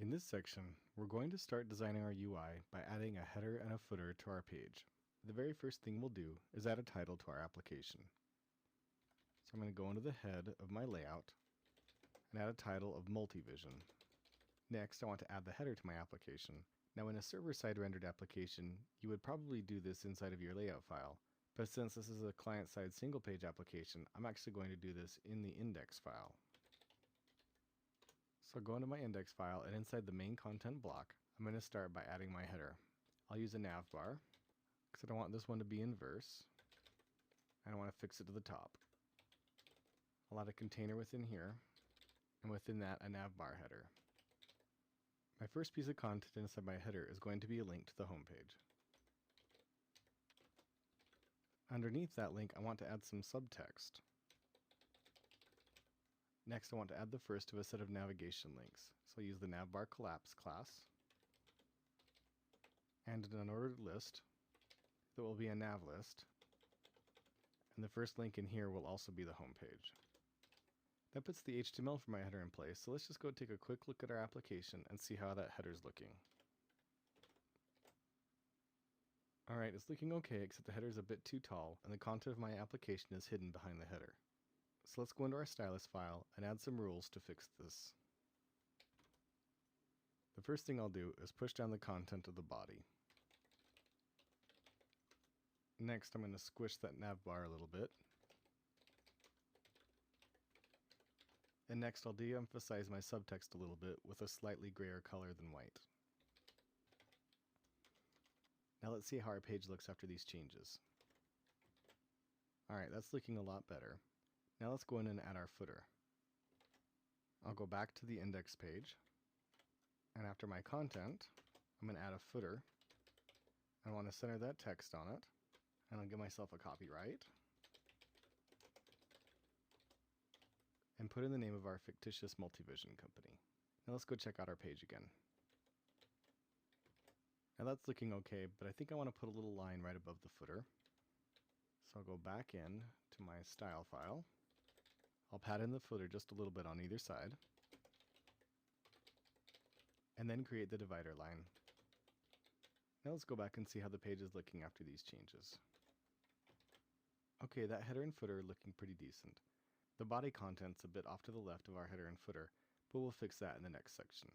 In this section, we're going to start designing our UI by adding a header and a footer to our page. The very first thing we'll do is add a title to our application. So I'm going to go into the head of my layout and add a title of Multivision. Next, I want to add the header to my application. Now in a server-side rendered application, you would probably do this inside of your layout file, but since this is a client-side single-page application, I'm actually going to do this in the index file. So I'll go into my index file, and inside the main content block, I'm going to start by adding my header. I'll use a navbar, because I don't want this one to be inverse, and I want to fix it to the top. I'll add a container within here, and within that a navbar header. My first piece of content inside my header is going to be a link to the home page. Underneath that link, I want to add some subtext. Next, I want to add the first of a set of navigation links. So I'll use the navbar collapse class and an unordered list that will be a nav list. And the first link in here will also be the home page. That puts the HTML for my header in place, so let's just go take a quick look at our application and see how that header's looking. Alright, it's looking okay, except the header's a bit too tall, and the content of my application is hidden behind the header. So let's go into our stylus file and add some rules to fix this. The first thing I'll do is push down the content of the body. Next, I'm going to squish that navbar a little bit. And next, I'll de-emphasize my subtext a little bit with a slightly grayer color than white. Now let's see how our page looks after these changes. Alright, that's looking a lot better. Now let's go in and add our footer. I'll go back to the index page, and after my content, I'm going to add a footer. I want to center that text on it, and I'll give myself a copyright, and put in the name of our fictitious Multivision company. Now let's go check out our page again. Now that's looking okay, but I think I want to put a little line right above the footer. So I'll go back in to my style file. I'll pad in the footer just a little bit on either side, and then create the divider line. Now let's go back and see how the page is looking after these changes. Okay, that header and footer are looking pretty decent. The body content's a bit off to the left of our header and footer, but we'll fix that in the next section.